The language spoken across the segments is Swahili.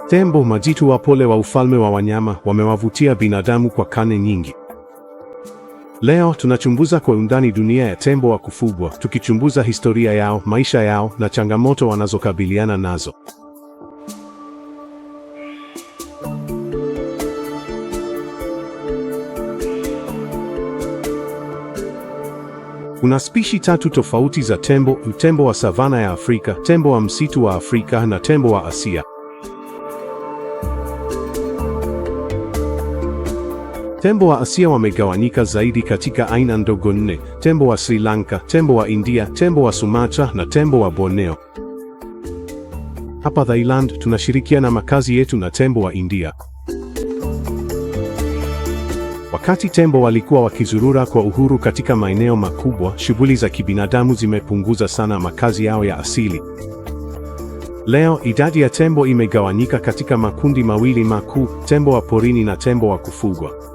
Tembo, majitu wapole wa ufalme wa wanyama, wamewavutia binadamu kwa karne nyingi. Leo tunachunguza kwa undani dunia ya tembo wa kufugwa, tukichunguza historia yao, maisha yao na changamoto wanazokabiliana nazo. Kuna spishi tatu tofauti za tembo: tembo wa savana ya Afrika, tembo wa msitu wa Afrika na tembo wa Asia. Tembo wa Asia wamegawanyika zaidi katika aina ndogo nne: tembo wa Sri Lanka, tembo wa India, tembo wa Sumatra na tembo wa Borneo. Hapa Thailand tunashirikiana makazi yetu na tembo wa India. Wakati tembo walikuwa wakizurura kwa uhuru katika maeneo makubwa, shughuli za kibinadamu zimepunguza sana makazi yao ya asili. Leo idadi ya tembo imegawanyika katika makundi mawili makuu: tembo wa porini na tembo wa kufugwa.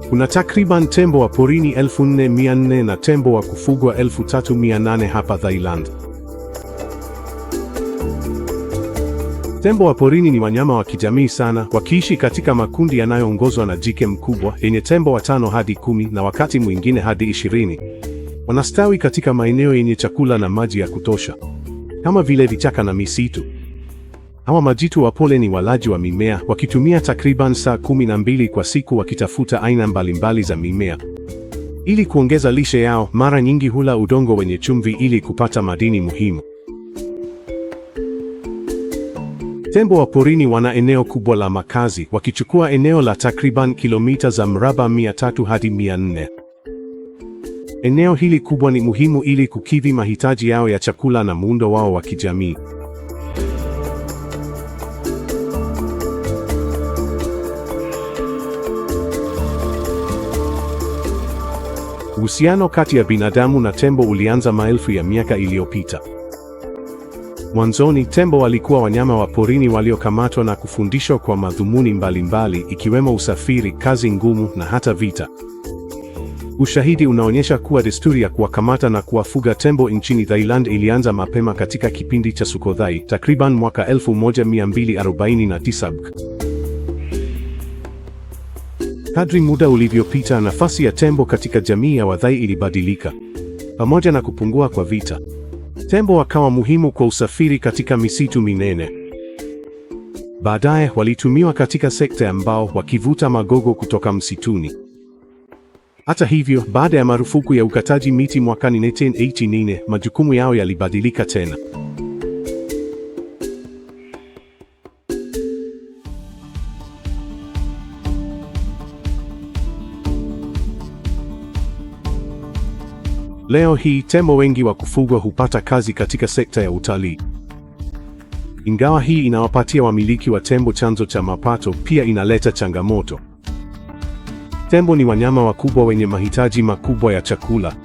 Kuna takriban tembo wa porini 4,400 na tembo wa kufugwa 3,800 hapa Thailand. Tembo wa porini ni wanyama wa kijamii sana, wakiishi katika makundi yanayoongozwa na jike mkubwa yenye tembo 5 hadi 10 na wakati mwingine hadi 20. Wanastawi katika maeneo yenye chakula na maji ya kutosha, kama vile vichaka na misitu. Hawa majitu wapole ni walaji wa mimea, wakitumia takriban saa 12 kwa siku wakitafuta aina mbalimbali za mimea. Ili kuongeza lishe yao, mara nyingi hula udongo wenye chumvi ili kupata madini muhimu. Tembo wa porini wana eneo kubwa la makazi, wakichukua eneo la takriban kilomita za mraba 300 hadi 400. Eneo hili kubwa ni muhimu ili kukidhi mahitaji yao ya chakula na muundo wao wa kijamii. Uhusiano kati ya binadamu na tembo ulianza maelfu ya miaka iliyopita. Mwanzoni, tembo walikuwa wanyama wa porini waliokamatwa na kufundishwa kwa madhumuni mbalimbali, ikiwemo usafiri, kazi ngumu na hata vita. Ushahidi unaonyesha kuwa desturi ya kuwakamata na kuwafuga tembo nchini Thailand ilianza mapema katika kipindi cha Sukhothai, takriban mwaka 1249. Kadri muda ulivyopita, nafasi ya tembo katika jamii ya Wathai ilibadilika. Pamoja na kupungua kwa vita, tembo wakawa muhimu kwa usafiri katika misitu minene. Baadaye walitumiwa katika sekta ya mbao, wakivuta magogo kutoka msituni. Hata hivyo, baada ya marufuku ya ukataji miti mwaka 1984, majukumu yao yalibadilika tena. Leo hii tembo wengi wa kufugwa hupata kazi katika sekta ya utalii. Ingawa hii inawapatia wamiliki wa tembo chanzo cha mapato, pia inaleta changamoto. Tembo ni wanyama wakubwa wenye mahitaji makubwa ya chakula.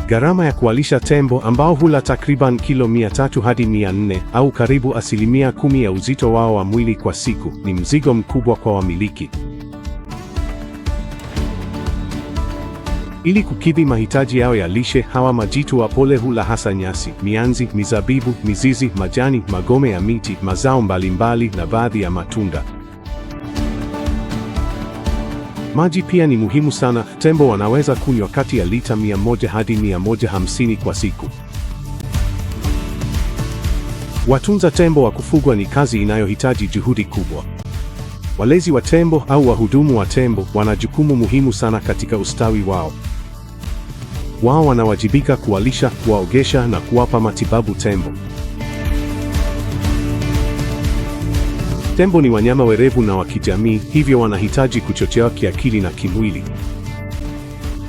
Gharama ya kuwalisha tembo, ambao hula takriban kilo 300 hadi 400 au karibu 10% ya uzito wao wa mwili kwa siku, ni mzigo mkubwa kwa wamiliki. Ili kukidhi mahitaji yao ya lishe, hawa majitu wapole hula hasa nyasi, mianzi, mizabibu, mizizi, majani, magome ya miti, mazao mbalimbali na baadhi ya matunda. Maji pia ni muhimu sana. Tembo wanaweza kunywa kati ya lita 100 hadi 150 kwa siku. Watunza tembo wa kufugwa ni kazi inayohitaji juhudi kubwa. Walezi wa tembo au wahudumu wa tembo wana jukumu muhimu sana katika ustawi wao. Wao wanawajibika kuwalisha, kuwaogesha na kuwapa matibabu tembo. Tembo ni wanyama werevu na wa kijamii, hivyo wanahitaji kuchochewa kiakili na kimwili.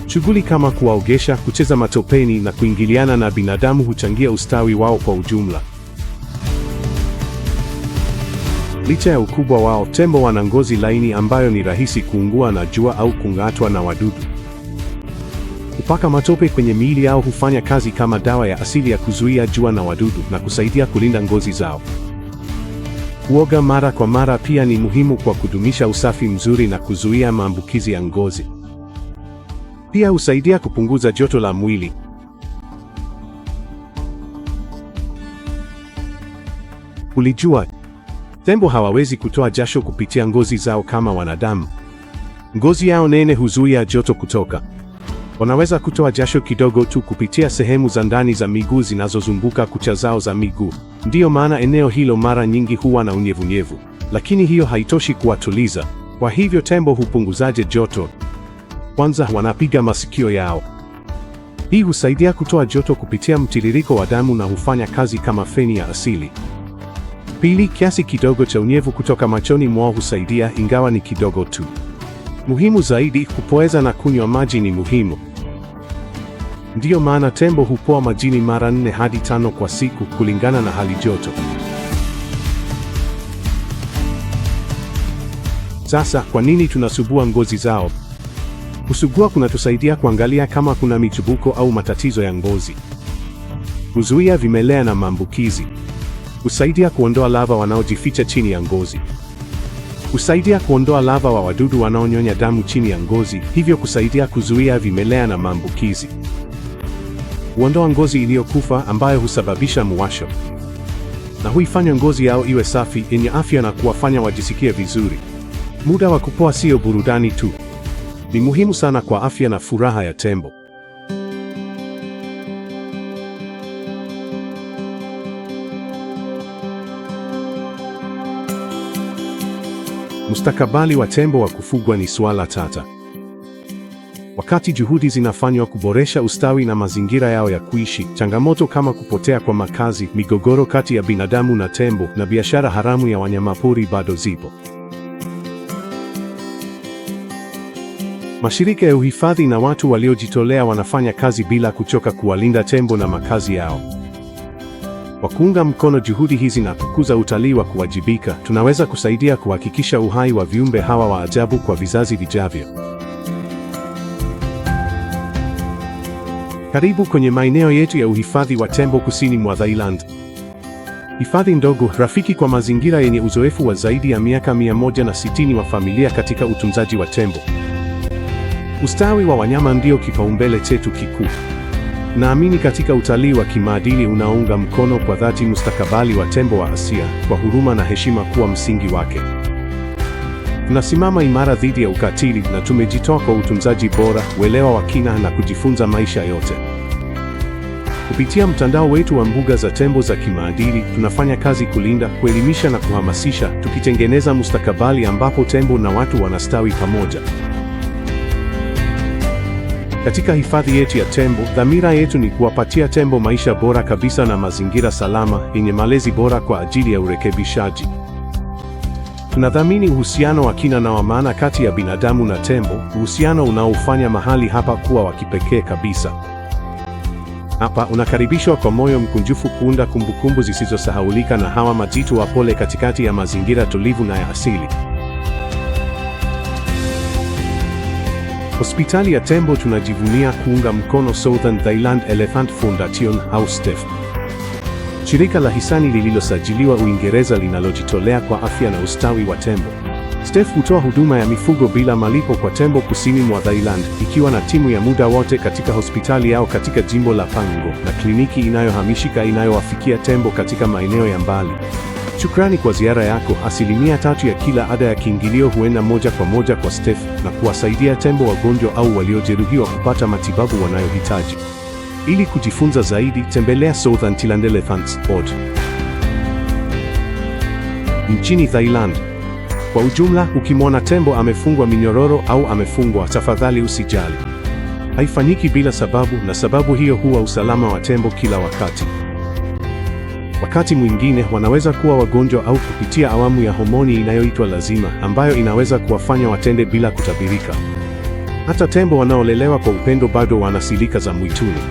Shughuli kama kuwaogesha, kucheza matopeni na kuingiliana na binadamu huchangia ustawi wao kwa ujumla. Licha ya ukubwa wao, tembo wana ngozi laini ambayo ni rahisi kuungua na jua au kung'atwa na wadudu. Kupaka matope kwenye miili yao hufanya kazi kama dawa ya asili ya kuzuia jua na wadudu na kusaidia kulinda ngozi zao. Kuoga mara kwa mara pia ni muhimu kwa kudumisha usafi mzuri na kuzuia maambukizi ya ngozi. Pia husaidia kupunguza joto la mwili. Ulijua Tembo hawawezi kutoa jasho kupitia ngozi zao kama wanadamu. Ngozi yao nene huzuia joto kutoka. Wanaweza kutoa jasho kidogo tu kupitia sehemu za ndani za miguu zinazozunguka kucha zao za miguu. Ndiyo maana eneo hilo mara nyingi huwa na unyevunyevu. Lakini hiyo haitoshi kuwatuliza. Kwa hivyo tembo hupunguzaje joto? Kwanza wanapiga masikio yao. Hii husaidia kutoa joto kupitia mtiririko wa damu na hufanya kazi kama feni ya asili. Pili, kiasi kidogo cha unyevu kutoka machoni mwao husaidia, ingawa ni kidogo tu. Muhimu zaidi, kupoeza na kunywa maji ni muhimu. Ndiyo maana tembo hupoa majini mara 4 hadi 5 kwa siku kulingana na hali joto. Sasa, kwa nini tunasugua ngozi zao? Kusugua kunatusaidia kuangalia kama kuna michubuko au matatizo ya ngozi. Huzuia vimelea na maambukizi. Husaidia kuondoa lava wanaojificha chini ya ngozi. Husaidia kuondoa lava wa wadudu wanaonyonya damu chini ya ngozi, hivyo kusaidia kuzuia vimelea na maambukizi. Huondoa ngozi iliyokufa ambayo husababisha muwasho. Na huifanya ngozi yao iwe safi, yenye afya na kuwafanya wajisikie vizuri. Muda wa kupoa sio burudani tu. Ni muhimu sana kwa afya na furaha ya tembo. Mustakabali wa tembo wa kufugwa ni suala tata. Wakati juhudi zinafanywa kuboresha ustawi na mazingira yao ya kuishi, changamoto kama kupotea kwa makazi, migogoro kati ya binadamu na tembo, na biashara haramu ya wanyamapori bado zipo. Mashirika ya uhifadhi na watu waliojitolea wanafanya kazi bila kuchoka kuwalinda tembo na makazi yao. Kwa kuunga mkono juhudi hizi na kukuza utalii wa kuwajibika, tunaweza kusaidia kuhakikisha uhai wa viumbe hawa wa ajabu kwa vizazi vijavyo. Karibu kwenye maeneo yetu ya uhifadhi wa tembo kusini mwa Thailand. Hifadhi ndogo, rafiki kwa mazingira, yenye uzoefu wa zaidi ya miaka 160 wa familia katika utunzaji wa tembo. Ustawi wa wanyama ndio kipaumbele chetu kikuu. Naamini katika utalii wa kimaadili unaounga mkono kwa dhati mustakabali wa tembo wa Asia, kwa huruma na heshima kuwa msingi wake. Tunasimama imara dhidi ya ukatili na tumejitoa kwa utunzaji bora, uelewa wa kina na kujifunza maisha yote. Kupitia mtandao wetu wa mbuga za tembo za kimaadili, tunafanya kazi kulinda, kuelimisha na kuhamasisha, tukitengeneza mustakabali ambapo tembo na watu wanastawi pamoja. Katika hifadhi yetu ya tembo, dhamira yetu ni kuwapatia tembo maisha bora kabisa na mazingira salama yenye malezi bora kwa ajili ya urekebishaji. Tunadhamini uhusiano wa kina na wa maana kati ya binadamu na tembo, uhusiano unaofanya mahali hapa kuwa wa kipekee kabisa. Hapa unakaribishwa kwa moyo mkunjufu kuunda kumbukumbu zisizosahaulika na hawa majitu wapole katikati ya mazingira tulivu na ya asili. Hospitali ya tembo tunajivunia kuunga mkono Southern Thailand Elephant Foundation au STEF. Shirika la hisani lililosajiliwa Uingereza linalojitolea kwa afya na ustawi wa tembo. STEF hutoa huduma ya mifugo bila malipo kwa tembo kusini mwa Thailand, ikiwa na timu ya muda wote katika hospitali yao katika jimbo la Pangong na kliniki inayohamishika inayowafikia tembo katika maeneo ya mbali. Shukrani kwa ziara yako. 3% ya kila ada ya kiingilio huenda moja kwa moja kwa STEF na kuwasaidia tembo wagonjwa au waliojeruhiwa kupata matibabu wanayohitaji. Ili kujifunza zaidi, tembelea southernthailandelephants.org. Nchini Thailand. Kwa ujumla, ukimwona tembo amefungwa minyororo au amefungwa, tafadhali usijali. Haifanyiki bila sababu, na sababu hiyo huwa usalama wa tembo kila wakati. Wakati mwingine wanaweza kuwa wagonjwa au kupitia awamu ya homoni inayoitwa lazima, ambayo inaweza kuwafanya watende bila kutabirika. Hata tembo wanaolelewa kwa upendo bado wana silika za mwituni.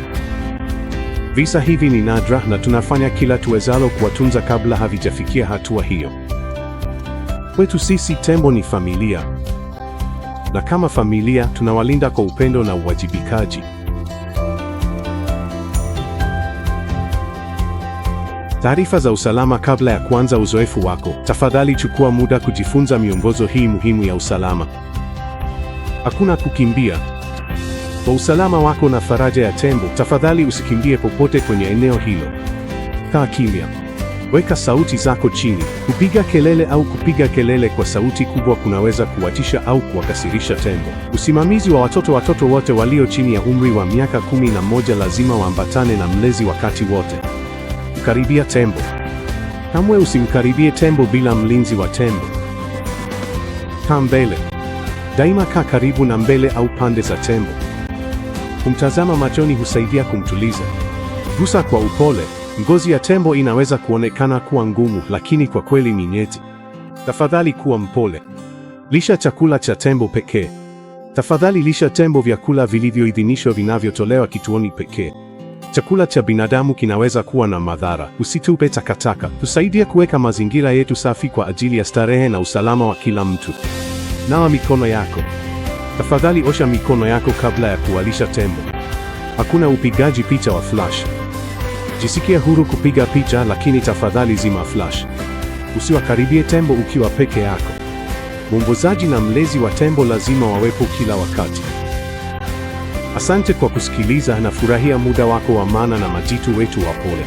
Visa hivi ni nadra na tunafanya kila tuwezalo kuwatunza kabla havijafikia hatua hiyo. Kwetu sisi tembo ni familia. Na kama familia tunawalinda kwa upendo na uwajibikaji. Taarifa za usalama kabla ya kuanza uzoefu wako. Tafadhali chukua muda kujifunza miongozo hii muhimu ya usalama. Hakuna kukimbia. Kwa usalama wako na faraja ya tembo, tafadhali usikimbie popote kwenye eneo hilo. Kaa kimya. Weka sauti zako chini. Kupiga kelele au kupiga kelele kwa sauti kubwa kunaweza kuwatisha au kuwakasirisha tembo. Usimamizi wa watoto. Watoto wote walio chini ya umri wa miaka 11 lazima waambatane na mlezi wakati wote. Kukaribia tembo. Kamwe usimkaribie tembo bila mlinzi wa tembo. Kaa mbele. Daima kaa karibu na mbele au pande za tembo. Kumtazama machoni husaidia kumtuliza. Gusa kwa upole. Ngozi ya tembo inaweza kuonekana kuwa ngumu, lakini kwa kweli ni nyeti. Tafadhali kuwa mpole. Lisha chakula cha tembo pekee. Tafadhali lisha tembo vyakula vilivyoidhinishwa vinavyotolewa kituoni pekee. Chakula cha binadamu kinaweza kuwa na madhara. Usitupe takataka. Tusaidie kuweka mazingira yetu safi kwa ajili ya starehe na usalama wa kila mtu. Nawa mikono yako. Tafadhali osha mikono yako kabla ya kuwalisha tembo. Hakuna upigaji picha wa flash. Jisikie huru kupiga picha, lakini tafadhali zima flash. Usiwakaribie tembo ukiwa peke yako. Mwongozaji na mlezi wa tembo lazima wawepo kila wakati. Asante kwa kusikiliza na furahia muda wako wa maana na majitu wetu wapole.